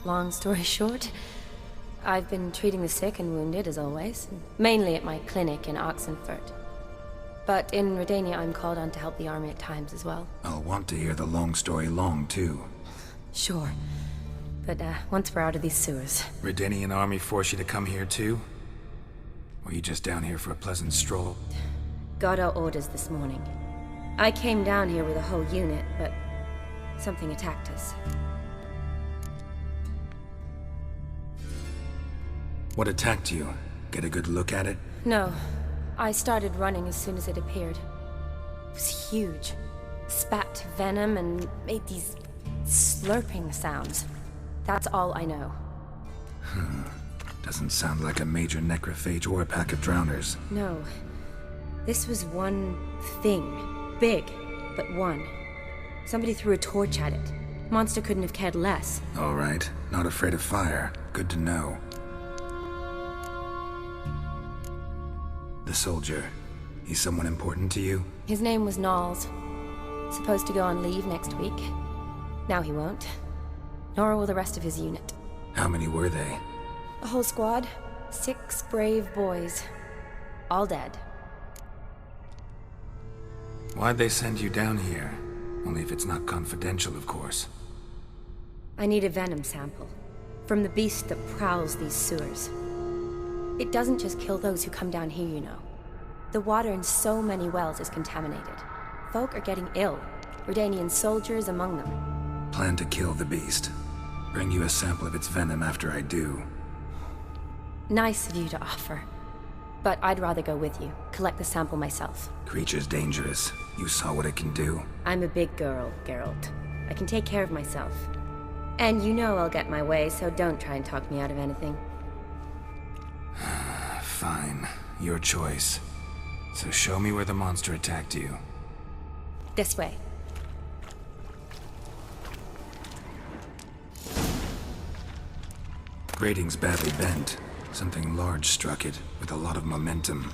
Long story short, I've been treating the sick and wounded, as always, mainly at my clinic in Oxenfurt. But in Redania, I'm called on to help the army at times as well. I'll want to hear the long story long, too. Sure. But once we're out of these sewers... Redanian army force you to come here, too? Or are you just down here for a pleasant stroll? Got our orders this morning. I came down here with a whole unit, but something attacked us. What attacked you? Get a good look at it? No. I started running as soon as it appeared. It was huge. Spat venom and made these slurping sounds. That's all I know. Doesn't sound like a major necrophage or a pack of drowners. No. This was one thing. Big, but one. Somebody threw a torch at it. Monster couldn't have cared less. All right. Not afraid of fire. Good to know. The soldier. He's someone important to you? His name was Knowles. Supposed to go on leave next week. Now he won't. Nor will the rest of his unit. How many were they? A whole squad. 6 brave boys. All dead. Why'd they send you down here? Only if it's not confidential, of course. I need a venom sample. From the beast that prowls these sewers. It doesn't just kill those who come down here, you know. The water in so many wells is contaminated. Folk are getting ill. Redanian soldiers among them. Plan to kill the beast. Bring you a sample of its venom after I do. Nice of you to offer. But I'd rather go with you. Collect the sample myself. Creature's dangerous. You saw what it can do. I'm a big girl, Geralt. I can take care of myself. And you know I'll get my way, so don't try and talk me out of anything. Fine. Your choice. So show me where the monster attacked you. This way. Grating's badly bent. Something large struck it, with a lot of momentum.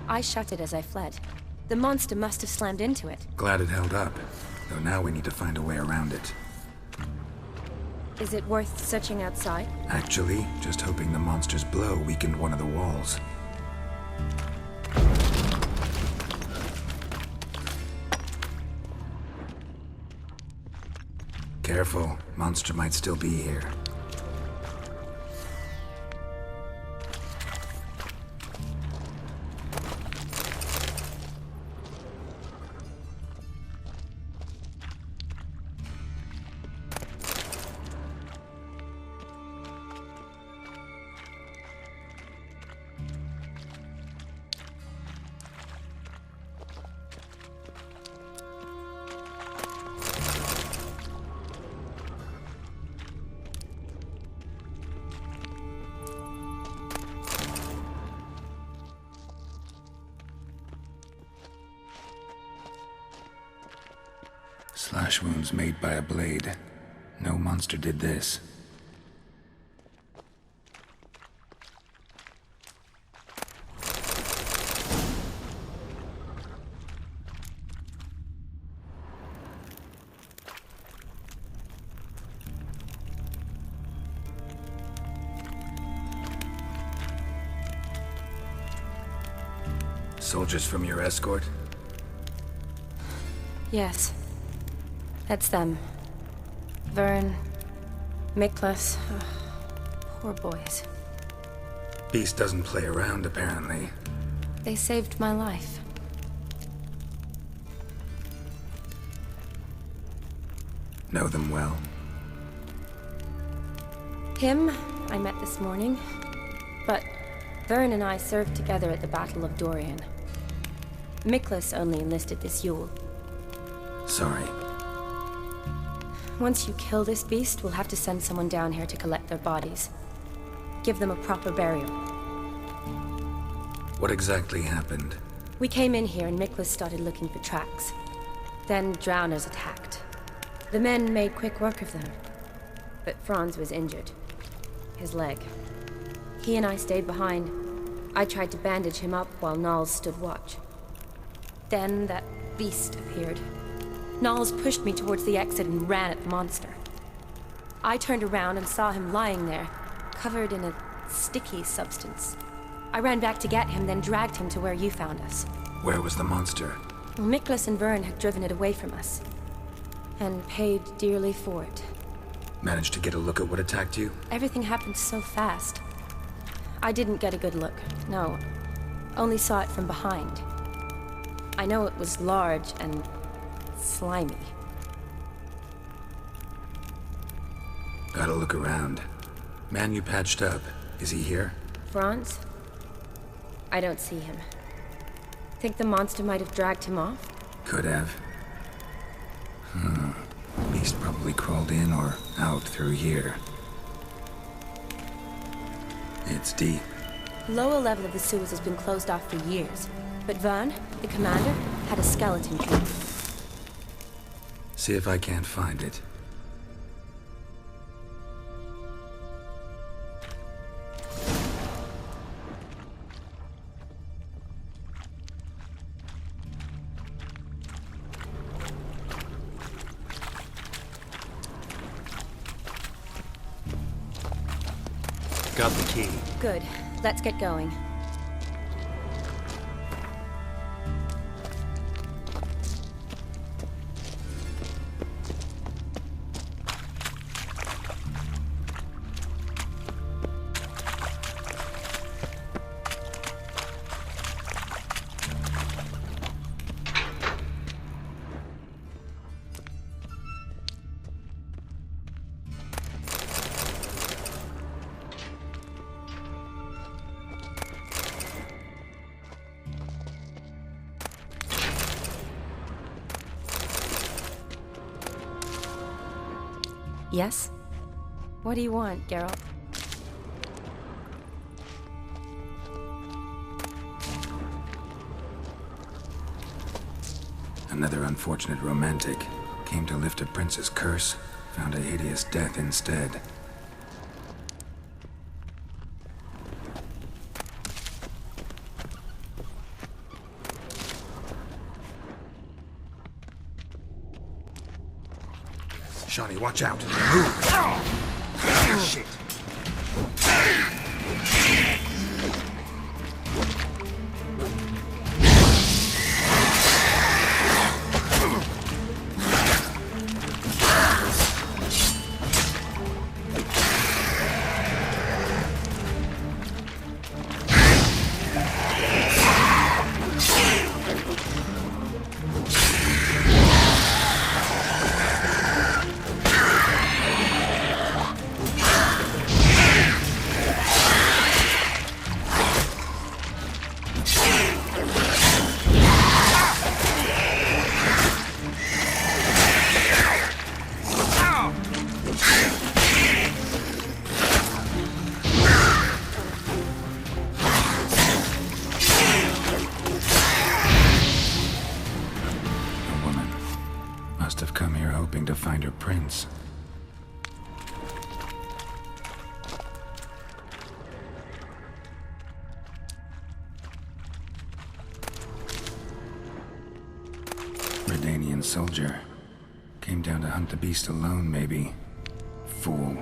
I shut it as I fled. The monster must have slammed into it. Glad it held up. Though now we need to find a way around it. Is it worth searching outside? Actually, just hoping the monster's blow weakened one of the walls. Careful. Monster might still be here. Slash wounds made by a blade. No monster did this. Soldiers from your escort? Yes. That's them. Vern, Miklas. Poor boys. Beast doesn't play around, apparently. They saved my life. Know them well? Him, I met this morning. But Vern and I served together at the Battle of Dorian. Miklas only enlisted this Yule. Sorry. Once you kill this beast, we'll have to send someone down here to collect their bodies. Give them a proper burial. What exactly happened? We came in here and Miklas started looking for tracks. Then drowners attacked. The men made quick work of them. But Franz was injured. His leg. He and I stayed behind. I tried to bandage him up while Nals stood watch. Then that beast appeared. Nals pushed me towards the exit and ran at the monster. I turned around and saw him lying there, covered in a sticky substance. I ran back to get him, then dragged him to where you found us. Where was the monster? Well, Miklas and Vern had driven it away from us. And paid dearly for it. Managed to get a look at what attacked you? Everything happened so fast. I didn't get a good look, no. Only saw it from behind. I know it was large and slimy. Gotta look around. Man you patched up, is he here? Franz? I don't see him. Think the monster might have dragged him off? Could have. Beast probably crawled in or out through here. It's deep. The lower level of the sewers has been closed off for years. But Vern, the commander, had a skeleton key. See if I can't find it. Got the key. Good. Let's get going. Yes? What do you want, Geralt? Another unfortunate romantic. Came to lift a prince's curse, found a hideous death instead. Shawnee, watch out! Move! Shit! To find her prince. Redanian soldier. Came down to hunt the beast alone, maybe. Fool.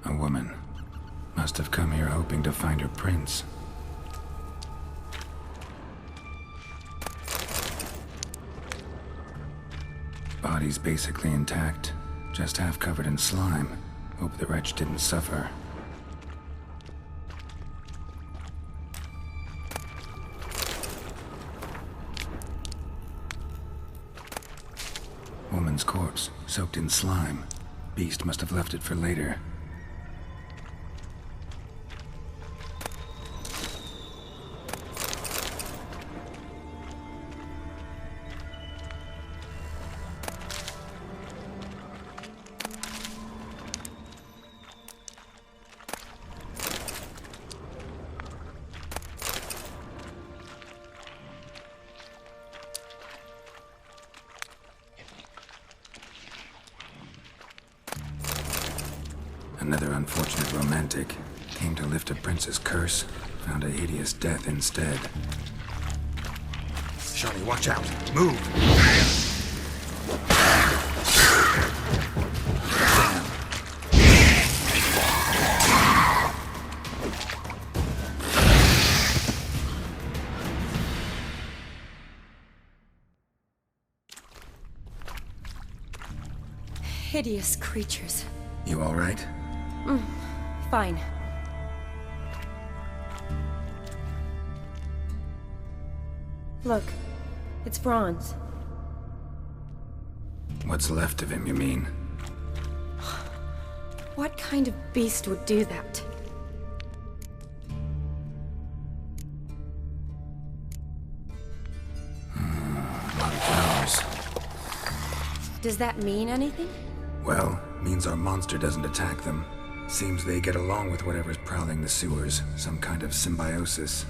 A woman. Must have come here hoping to find her prince. Body's basically intact, just half covered in slime. Hope the wretch didn't suffer. Woman's corpse, soaked in slime. Beast must have left it for later. Another unfortunate romantic. Came to lift a prince's curse, found a hideous death instead. Shani, watch out! Move! Hideous creatures. You all right? Fine. Look, it's Franz. What's left of him, you mean? What kind of beast would do that? A lot of flowers. Does that mean anything? Well, means our monster doesn't attack them. Seems they get along with whatever's prowling the sewers. Some kind of symbiosis.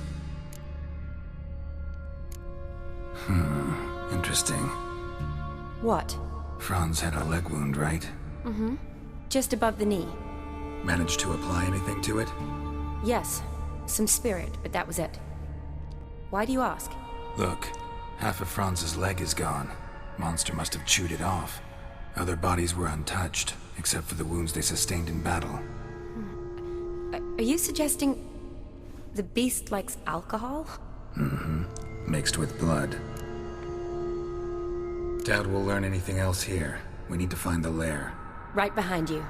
Interesting. What? Franz had a leg wound, right? Just above the knee. Managed to apply anything to it? Yes, some spirit, but that was it. Why do you ask? Look, half of Franz's leg is gone. Monster must have chewed it off. Other bodies were untouched, except for the wounds they sustained in battle. Are you suggesting the beast likes alcohol? Mixed with blood. Doubt we'll learn anything else here. We need to find the lair. Right behind you.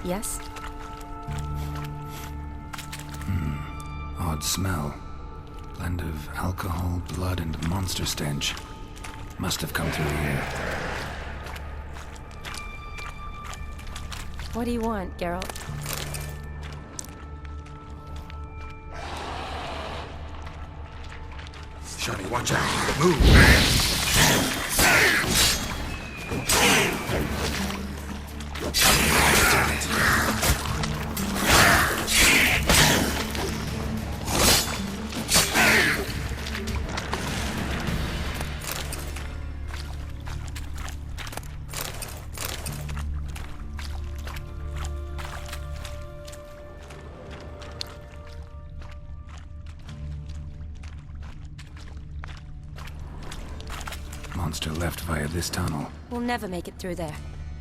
Yes? Odd smell. Blend of alcohol, blood, and monster stench. Must have come through here. What do you want, Geralt? Shani, watch out! Move! Monster left via this tunnel. We'll never make it through there.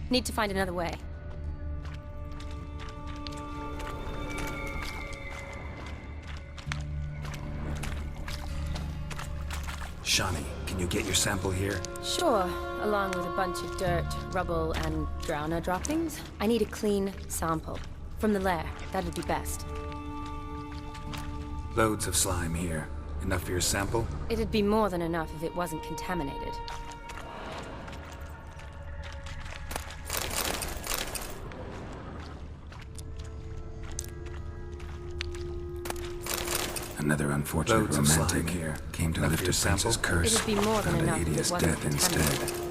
Need to find another way. Shani, can you get your sample here? Sure, along with a bunch of dirt, rubble, and drowner droppings. I need a clean sample. From the lair, that'd be best. Loads of slime here. Enough for your sample? It'd be more than enough if it wasn't contaminated. Another unfortunate Loads of romantic slime here. Came to Enough lift for your a prince's sample? curse. It'd be more than Found a enough if it hideous wasn't death contaminated. instead.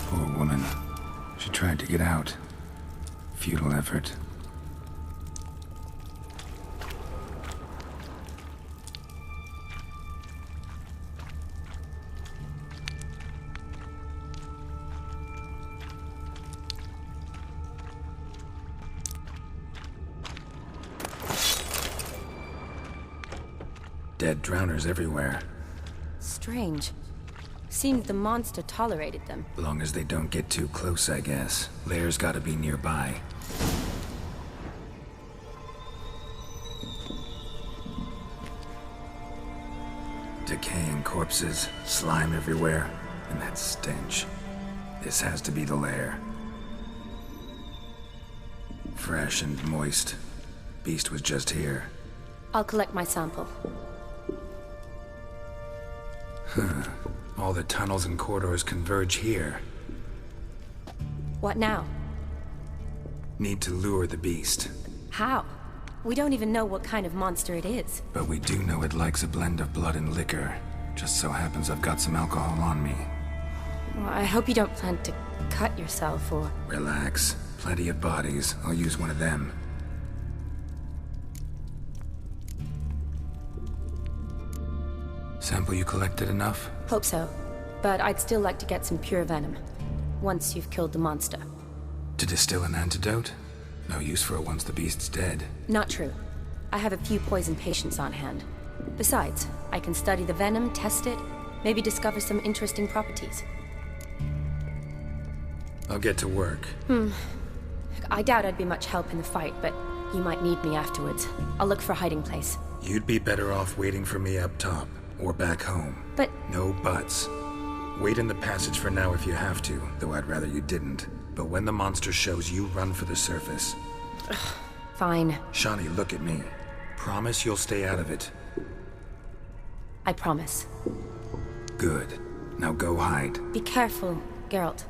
Poor woman. She tried to get out. Futile effort. Dead drowners everywhere. Strange. Seemed the monster tolerated them. Long as they don't get too close, I guess. Lair's gotta be nearby. Decaying corpses, slime everywhere, and that stench. This has to be the lair. Fresh and moist. beast was just here. I'll collect my sample. All the tunnels and corridors converge here. What now? Need to lure the beast. How? We don't even know what kind of monster it is. But we do know it likes a blend of blood and liquor. Just so happens I've got some alcohol on me. Well, I hope you don't plan to cut yourself or... Relax. Plenty of bodies. I'll use one of them. Sample you collected enough? Hope so. But I'd still like to get some pure venom. Once you've killed the monster. To distill an antidote? No use for it once the beast's dead. Not true. I have a few poison patients on hand. Besides, I can study the venom, test it, maybe discover some interesting properties. I'll get to work. I doubt I'd be much help in the fight, but you might need me afterwards. I'll look for a hiding place. You'd be better off waiting for me up top, or back home. But... No buts. Wait in the passage for now if you have to, though I'd rather you didn't. But when the monster shows, you run for the surface. Fine. Shani, look at me. Promise you'll stay out of it. I promise. Good. Now go hide. Be careful, Geralt.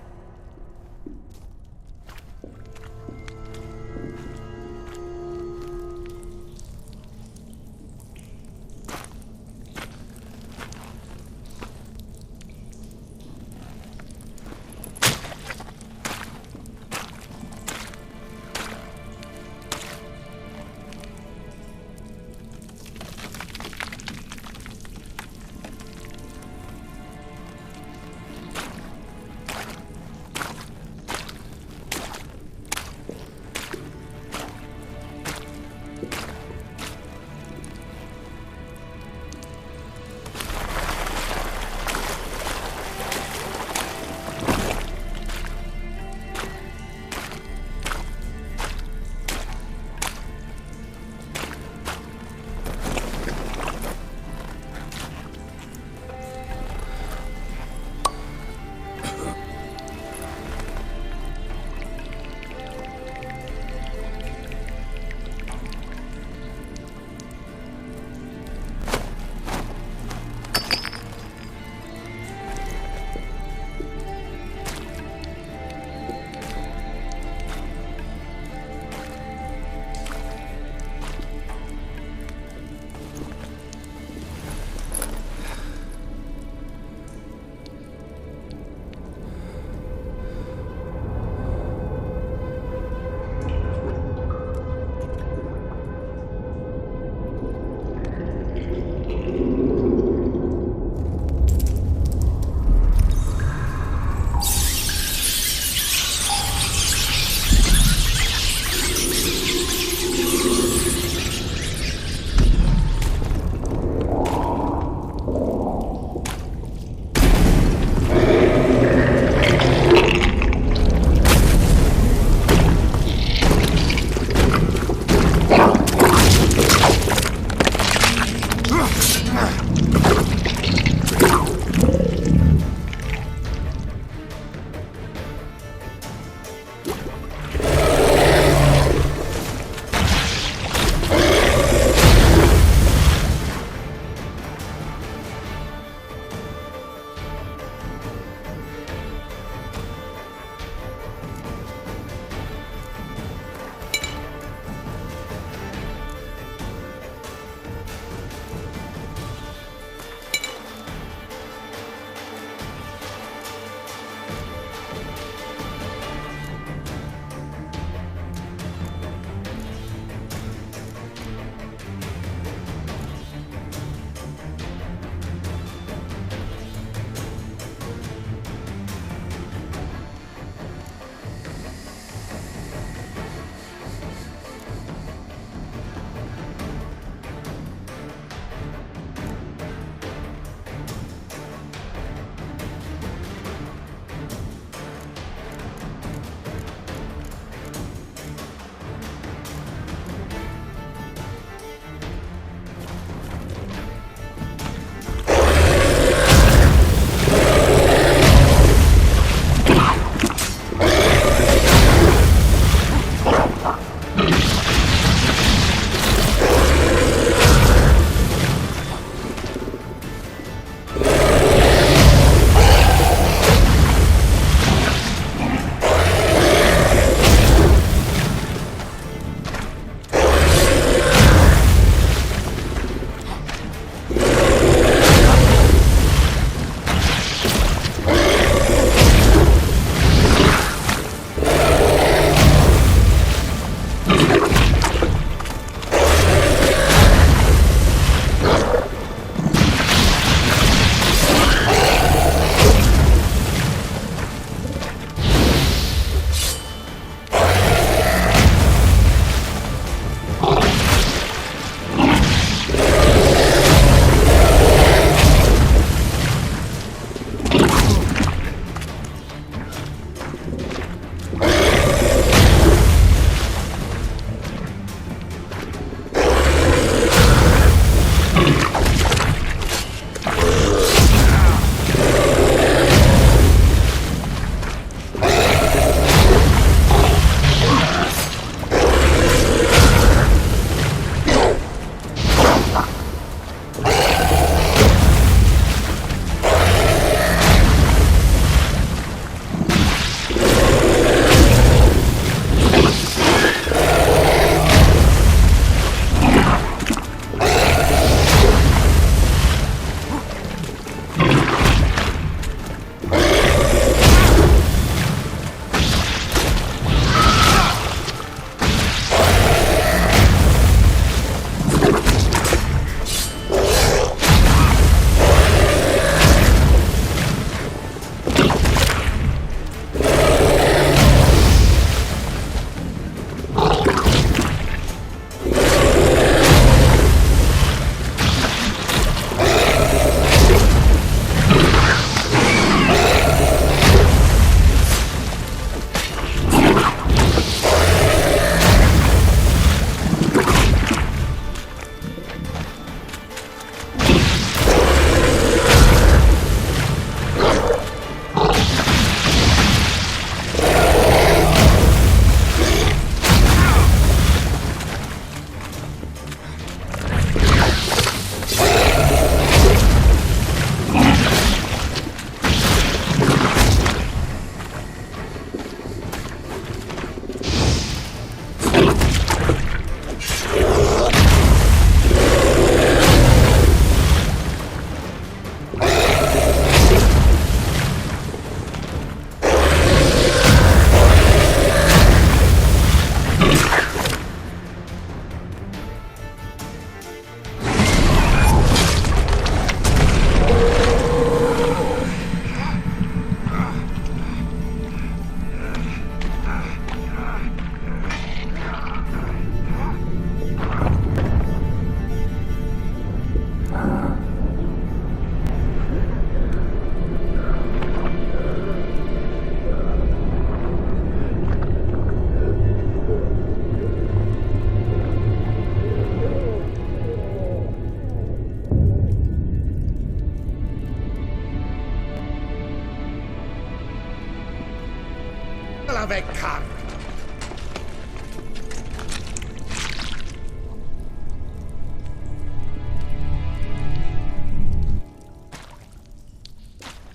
Galavekar!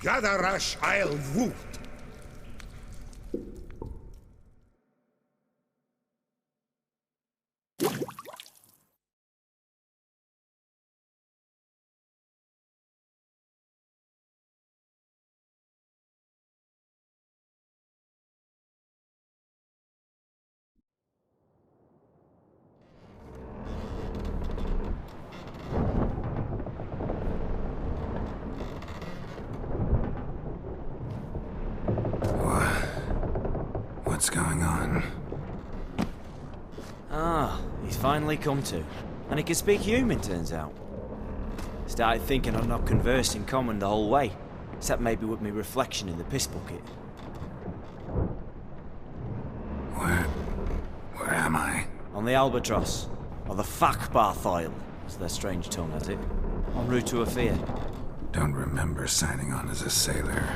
Gadarash I'll woot! What's going on? Ah, he's finally come to. And he can speak human, turns out. Started thinking I'd not conversed in common the whole way, except maybe with me reflection in the piss bucket. Where am I? On the Albatross, or the Fakbarth Isle, as their strange tongue has it, en route to Ophir. Don't remember signing on as a sailor.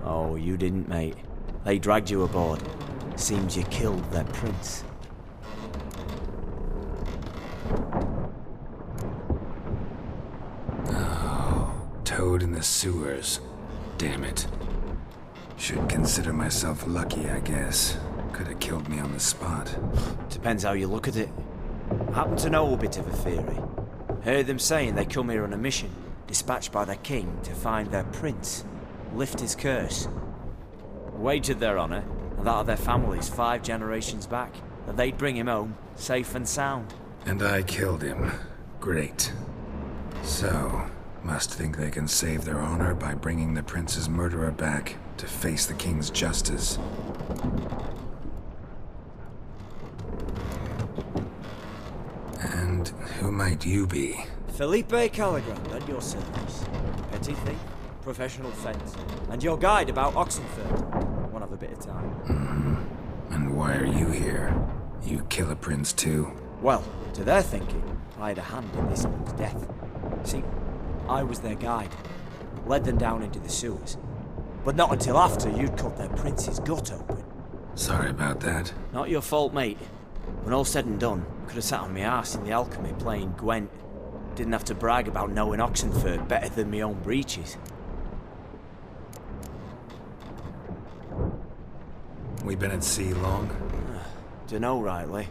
Oh, you didn't, mate. They dragged you aboard. Seems you killed their prince. Oh, toad in the sewers. Damn it. Should consider myself lucky, I guess. Could have killed me on the spot. Depends how you look at it. Happen to know a bit of a theory. Heard them saying they come here on a mission, dispatched by their king to find their prince, lift his curse. Wagered their honour, and that of their families 5 generations back, that they'd bring him home, safe and sound. And I killed him. Great. So, must think they can save their honor by bringing the prince's murderer back to face the king's justice. And who might you be? Felipe Caligrand, at your service. Petty thief, professional fence, and your guide about Oxenford. Won't have a bit of time. And why are you here? You kill a prince too? Well, to their thinking, I had a hand in this one's death. See, I was their guide. Led them down into the sewers. But not until after you'd cut their prince's gut open. Sorry about that. Not your fault, mate. When all said and done, could have sat on my arse in the alchemy playing Gwent. Didn't have to brag about knowing Oxenford better than my own breeches. We been at sea long? Dunno rightly.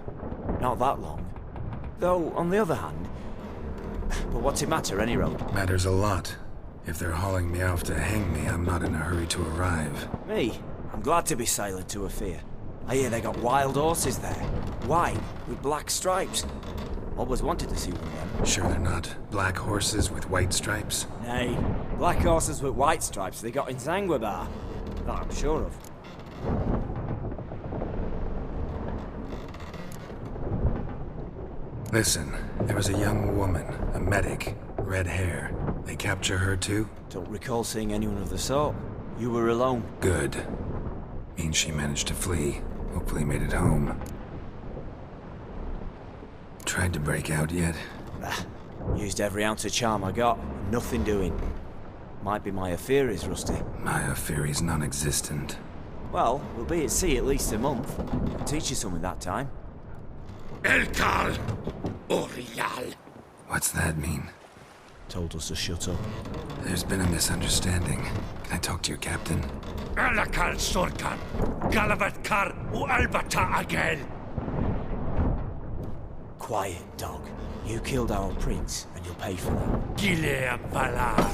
Not that long. Though, on the other hand... But what's it matter, any road? Matters a lot. If they're hauling me off to hang me, I'm not in a hurry to arrive. Me? I'm glad to be sailing to Ophir. I hear they got wild horses there. White, with black stripes. Always wanted to see one of them. Sure they're not black horses with white stripes? Nay, black horses with white stripes they got in Zanguebar. That I'm sure of. Listen, there was a young woman, a medic, red hair. They capture her too? Don't recall seeing anyone of the sort. You were alone. Good. Means she managed to flee. Hopefully made it home. Tried to break out yet? Used every ounce of charm I got. Nothing doing. Might be my Ophir is rusty. My Ophir's non-existent. Well, we'll be at sea at least a month. I'll teach you something that time. Elkal! Orial! What's that mean? Told us to shut up. There's been a misunderstanding. Can I talk to your captain? Alakal Sorkan! Galavatkar u Albata Agel! Quiet, dog. You killed our prince, and you'll pay for that. Gileam Valar!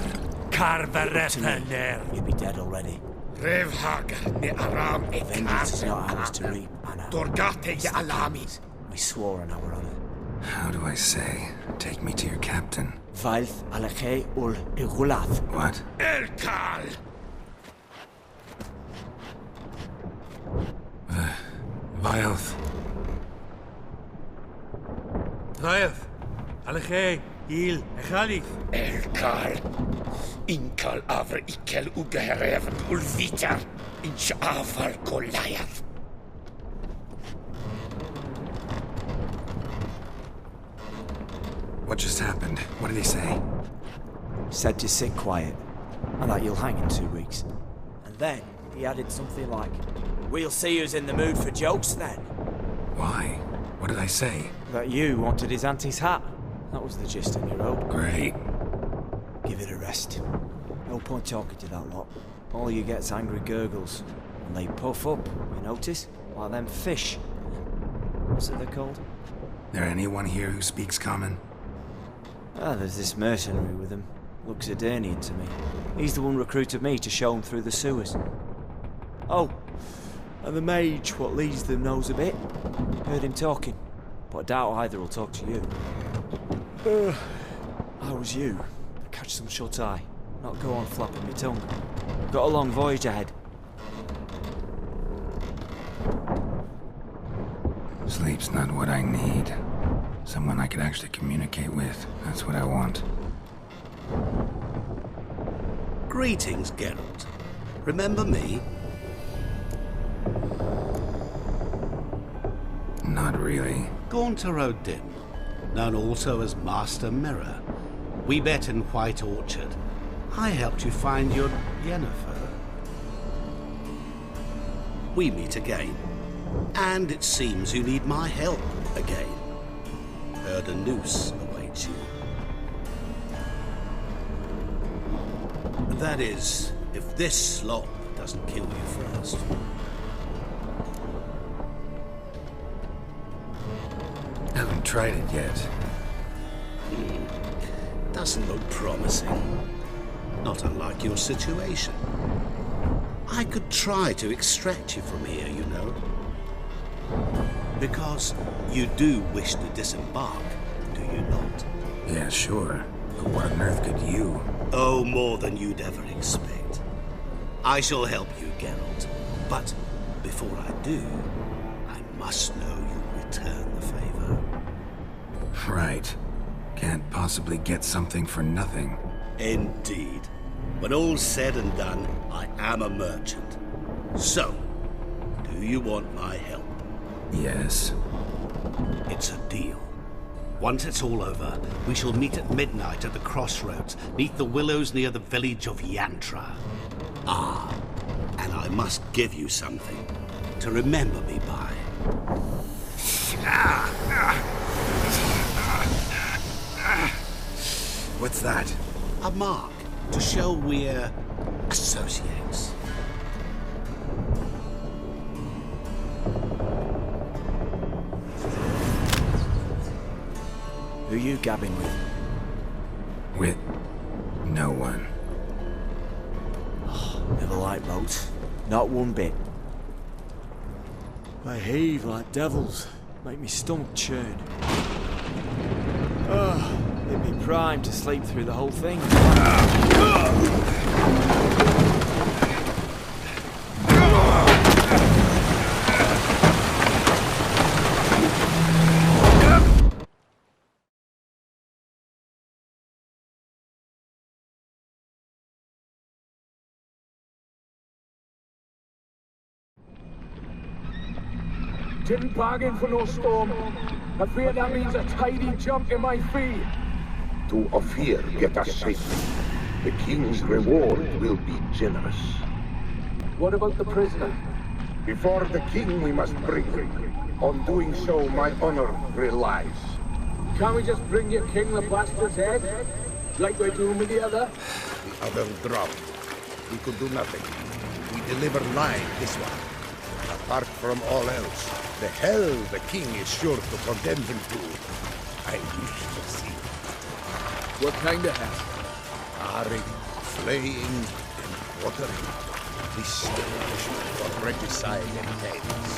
Karvarethaner! You'd be dead already. Revhagar ne Aram e Vengeance is not ours to reap, Anna. Dorgate ye Alami! We swore on our honor. How do I say? Take me to your captain. Valth Alakhe ul Igulath. What? Elkal! Vilth. Vilth. Alakhe. Il. Echalith. Elkal! Inkal Avr Ikel Ugehereven Ulvita! Inch Avar Goliath! What just happened? What did he say? Said to sit quiet, and that you'll hang in 2 weeks. And then he added something like, "We'll see who's in the mood for jokes then." Why? What did I say? That you wanted his auntie's hat. That was the gist in your rope. Great. Give it a rest. No point talking to that lot. All you get's angry gurgles. And they puff up, you notice? Like them fish. What's it they're called? There anyone here who speaks common? Ah, there's this mercenary with him. Looks Edirnian to me. He's the one recruited me to show him through the sewers. Oh, and the mage what leads them knows a bit. Heard him talking, but I doubt either will talk to you. How was you? Catch some shut-eye, not go on flapping my tongue. Got a long voyage ahead. Sleep's not what I need. Someone I could actually communicate with. That's what I want. Greetings, Geralt. Remember me? Not really. Gaunter O'Din, known also as Master Mirror. We met in White Orchard. I helped you find your Yennefer. We meet again. And it seems you need my help again. Heard a noose awaits you. That is, if this slop doesn't kill you first. Haven't tried it yet. Doesn't look promising. Not unlike your situation. I could try to extract you from here, you know. Because you do wish to disembark, do you not? Yeah, sure. But what on earth could you? Oh, more than you'd ever expect. I shall help you, Geralt. But before I do, I must know you'll return the favor. Right. Can't possibly get something for nothing. Indeed. When all's said and done, I am a merchant. So, do you want my help? Yes. It's a deal. Once it's all over, we shall meet at midnight at the crossroads, neath the willows near the village of Yantra. Ah, and I must give you something to remember me by. What's that? A mark to show we're associates. Who you gabbing with? With no one. Never liked boats. Not one bit. They heave like devils. Make me stomach churn. It'd be prime to sleep through the whole thing. Didn't bargain for no storm. I fear that means a tidy jump in my fee. To Ophir get us safely. The king's reward will be generous. What about the prisoner? Before the king we must bring him. On doing so, my honor relies. Can't we just bring your king the bastard's head? Like we're doing with the other? The other dropped. We could do nothing. We deliver live this one. Apart from all else, the hell the king is sure to condemn him to. I wish to see. What kind of hell? Harring, flaying, and quartering. This punishment for regicide and tales.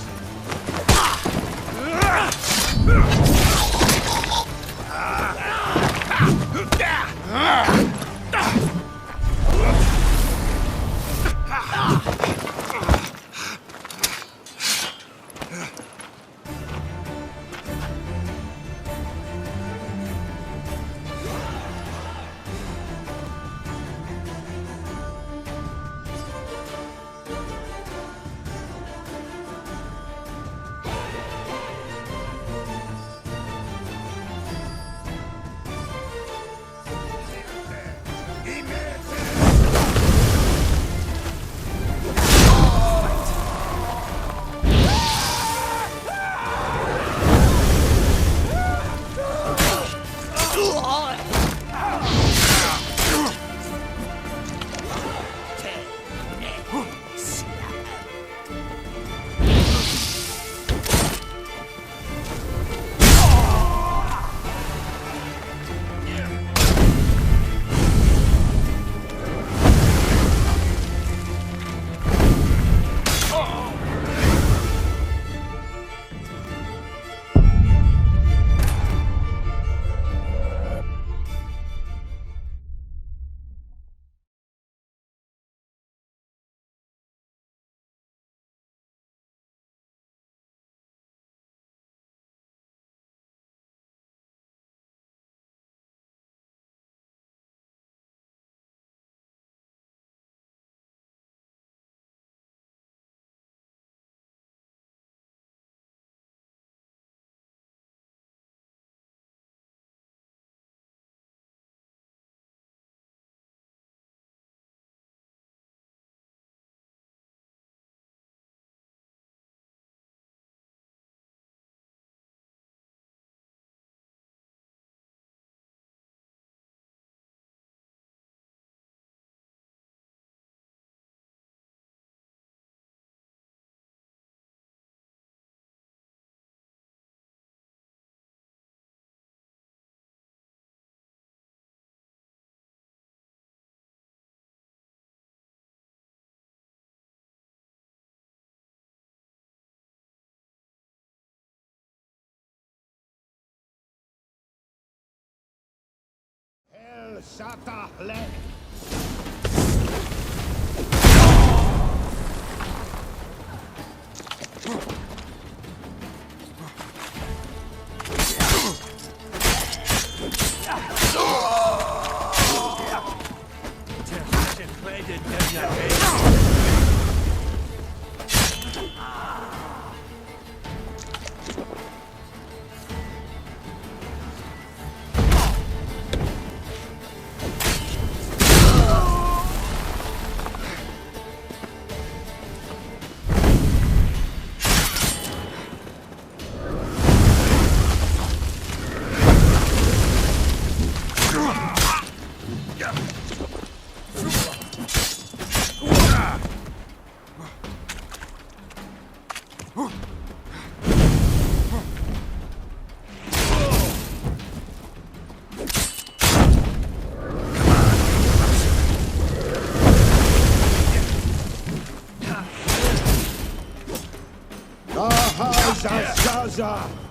hell, Sata Le! Zaza!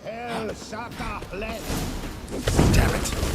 Hell, Sata Le! Damn it!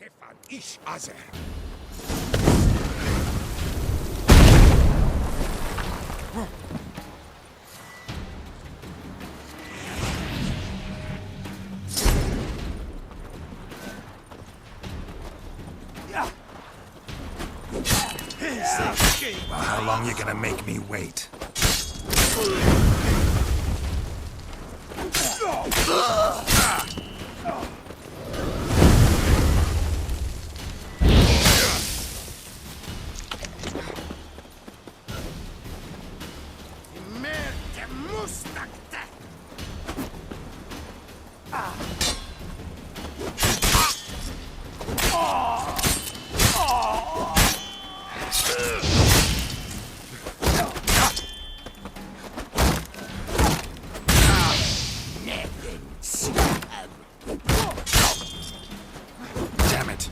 Tefan Ish Azer. Well, how long you gonna make me wait? Damn it.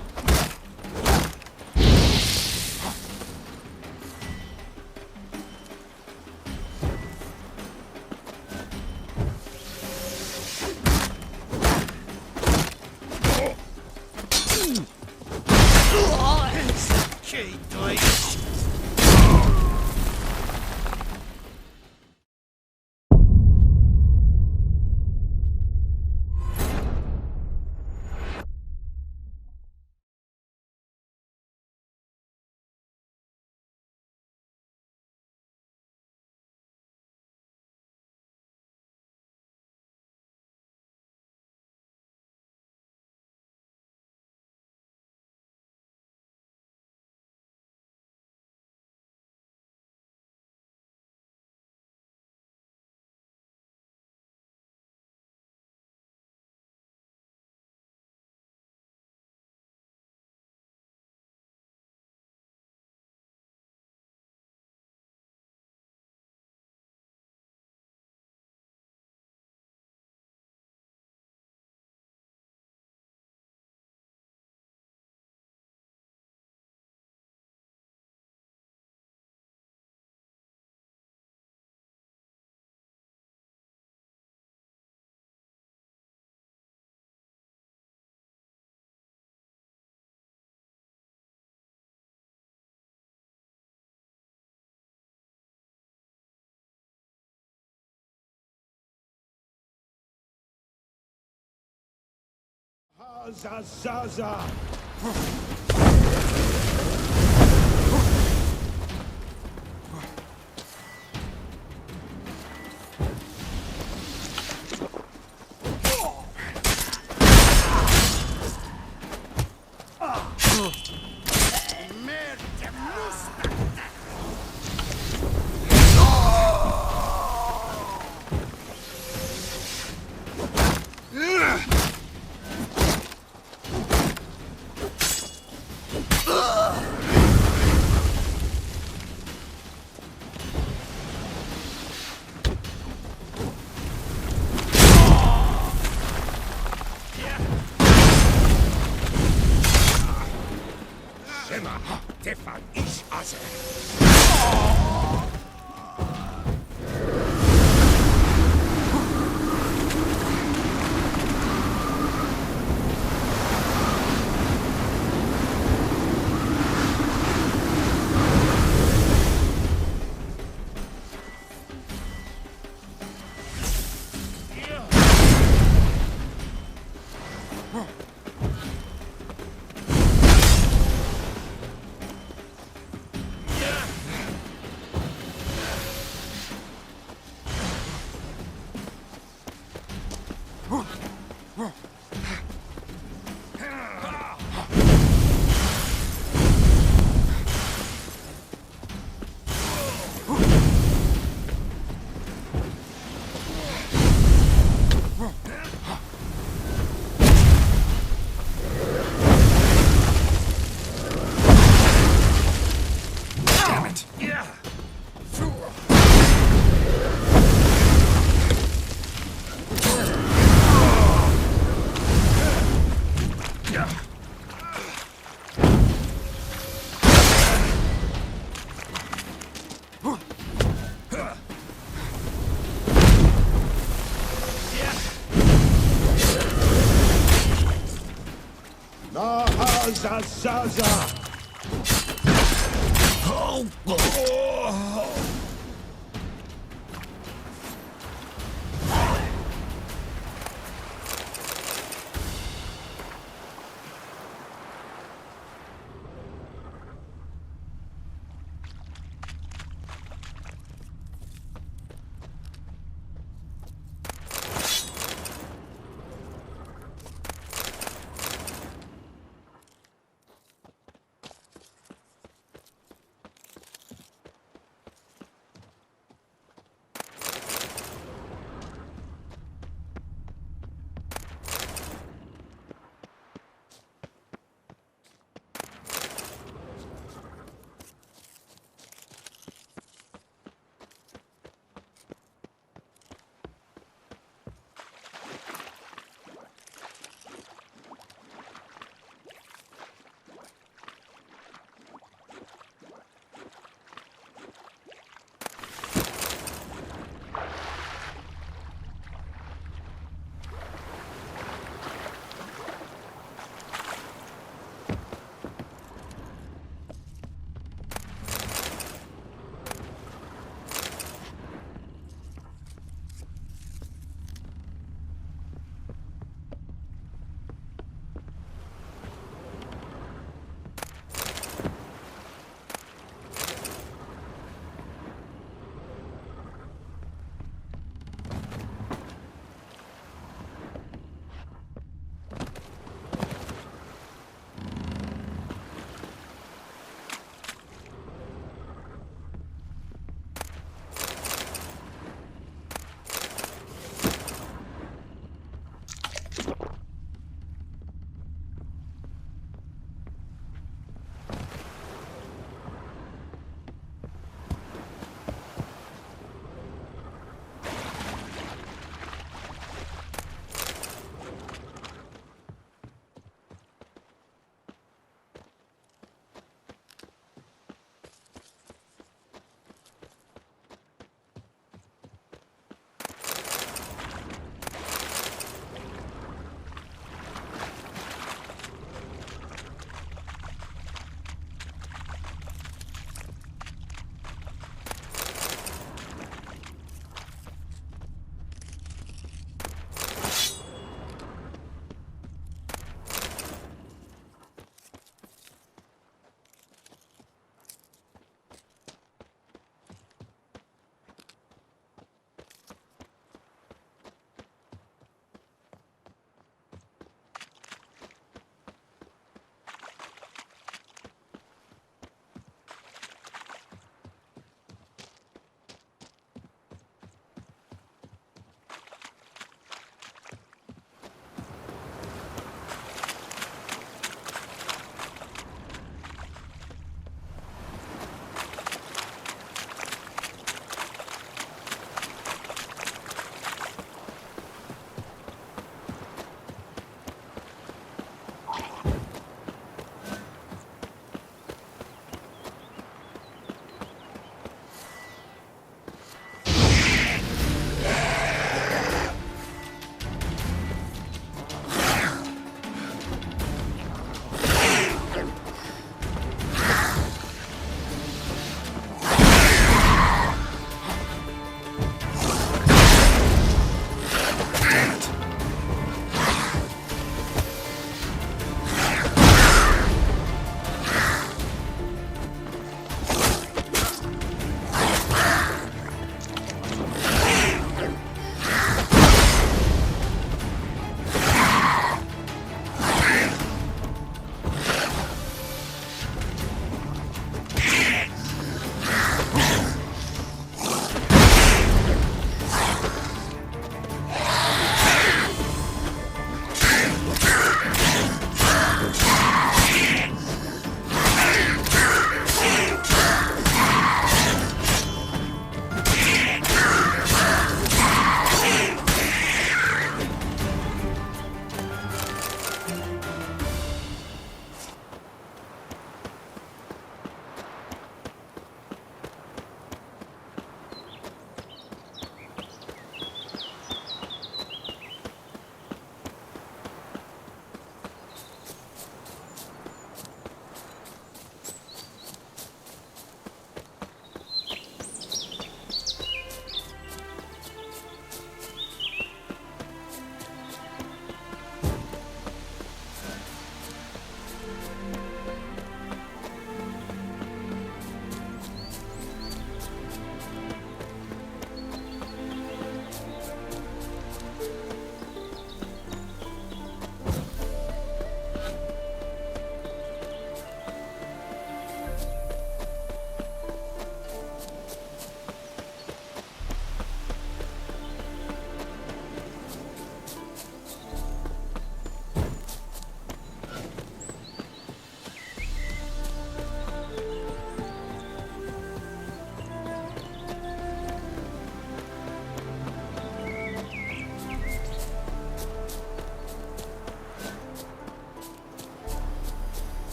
Zazaza! Shema, Tefan Ish Azer. Zazaza!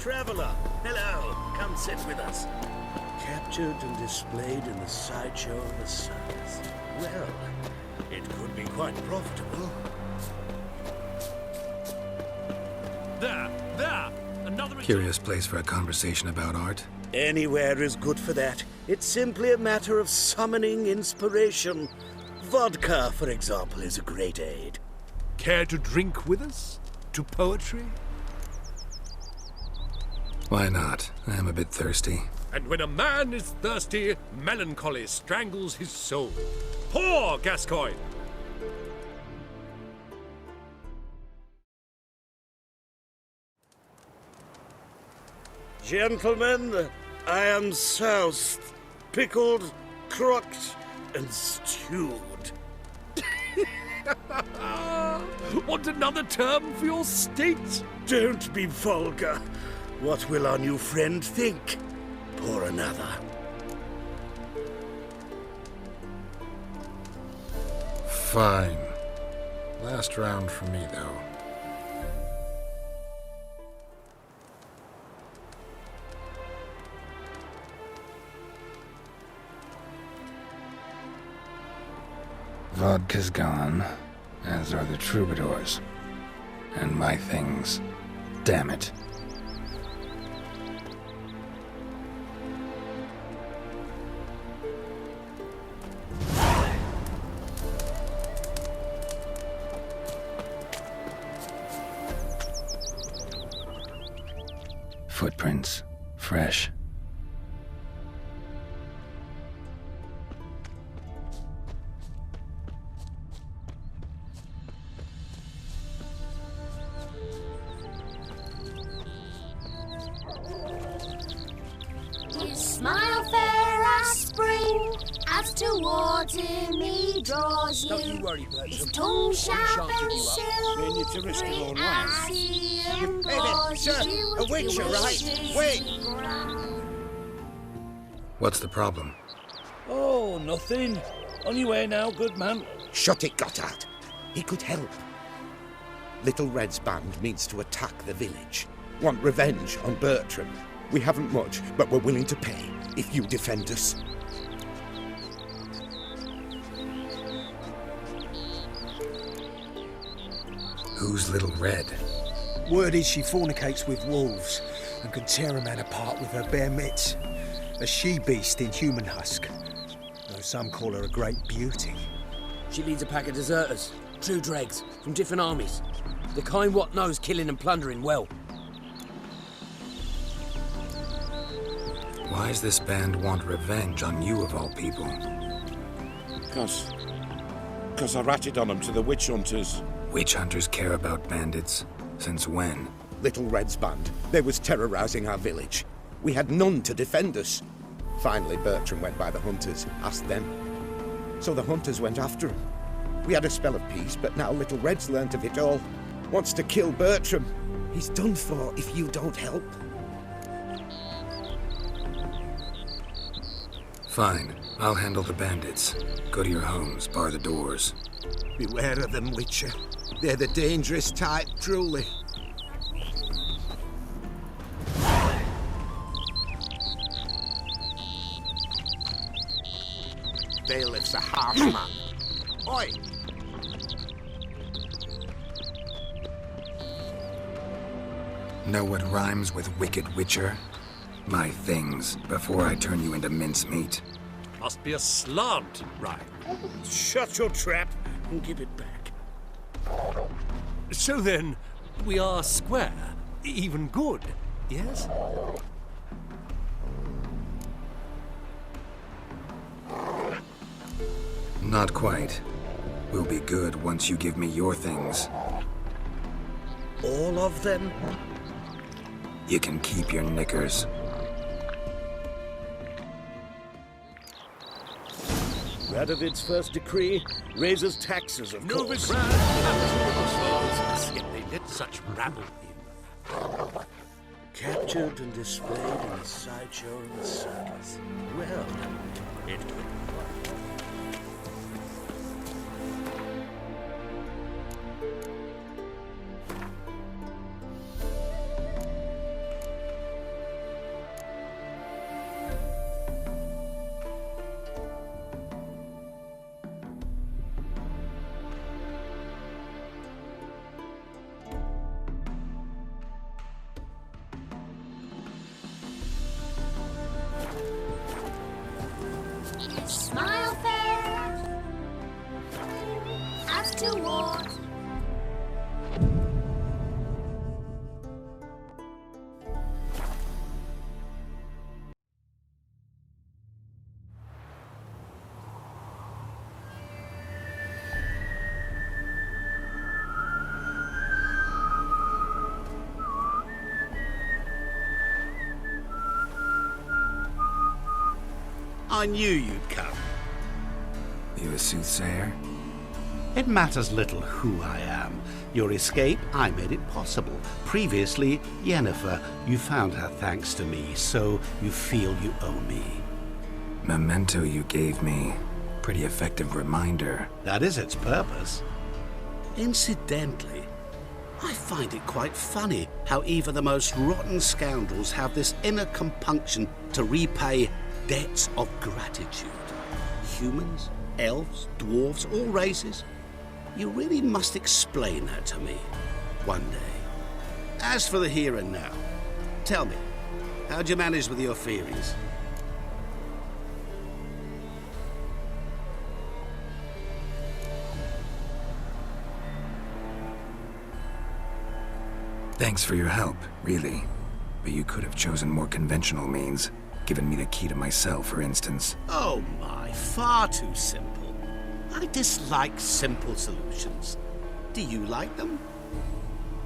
traveler. Hello, come sit with us. Captured and displayed in the sideshow of the circus. Well, it could be quite profitable. There! Another... Curious place for a conversation about art. Anywhere is good for that. It's simply a matter of summoning inspiration. Vodka, for example, is a great aid. Care to drink with us? To poetry? Why not? I am a bit thirsty. And when a man is thirsty, melancholy strangles his soul. Pour, Gascoigne! Gentlemen, I am soused, pickled, crocked, and stewed. Want another term for your state? Don't be vulgar. What will our new friend think? Pour another. Fine. Last round for me, though. Vodka's gone, as are the troubadours. And my things. Damn it. Footprints. Fresh. His smile fair as spring, as towards him he draws you. Don't you worry, Bertram. His tongue sharp and Mean you to risk your silvery own as life. he implores sir, you. a witcher, He right? wishes Wait. he ground. What's the problem? Oh, nothing. On your way now, good man. Shut it, Gotthard. He could help. Little Red's band means to attack the village. Want revenge on Bertram. We haven't much, but we're willing to pay if you defend us. Who's Little Red? Word is she fornicates with wolves and can tear a man apart with her bare mitts. A she-beast in human husk, though some call her a great beauty. She leads a pack of deserters, true dregs, from different armies. The kind what knows killing and plundering well. Why's this band want revenge on you of all people? Because I ratted on them to the witch hunters. Witch hunters care about bandits? Since when? Little Red's band. They was terrorizing our village. We had none to defend us. Finally, Bertram went by the hunters, asked them. So the hunters went after him. We had a spell of peace, but now Little Red's learnt of it all. Wants to kill Bertram. He's done for if you don't help. Fine. I'll handle the bandits. Go to your homes, bar the doors. Beware of them, Witcher. They're the dangerous type, truly. Bailiff's a harsh man. Oi! Know what rhymes with wicked Witcher? My things, before I turn you into mincemeat. Must be a slant, right? Shut your trap and give it back. So then, we are square, even good, yes? Not quite. We'll be good once you give me your things. All of them? You can keep your knickers. Radovid's first decree raises taxes, of course. Yet they let such rabble in. Captured and displayed in the sideshow of the circus. Well, it could be. Smile fair as towards. I knew you'd come. You a soothsayer? It matters little who I am. Your escape, I made it possible. Previously, Yennefer, you found her thanks to me, so you feel you owe me. Memento you gave me. Pretty effective reminder. That is its purpose. Incidentally, I find it quite funny how even the most rotten scoundrels have this inner compunction to repay debts of gratitude. Humans, elves, dwarves, all races. You really must explain that to me one day. As for the here and now, tell me, how'd you manage with your theories? Thanks for your help, really. But you could have chosen more conventional means. Given me the key to my cell, for instance. Oh my, far too simple. I dislike simple solutions. Do you like them?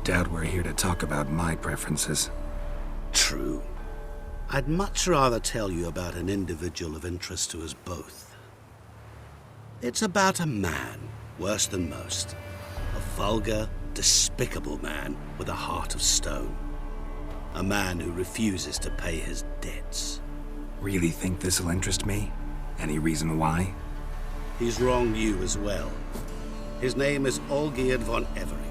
Doubt we're here to talk about my preferences. True. I'd much rather tell you about an individual of interest to us both. It's about a man, worse than most. A vulgar, despicable man with a heart of stone. A man who refuses to pay his debts. Really think this'll interest me? Any reason why? He's wronged you as well. His name is Olgierd von Everett.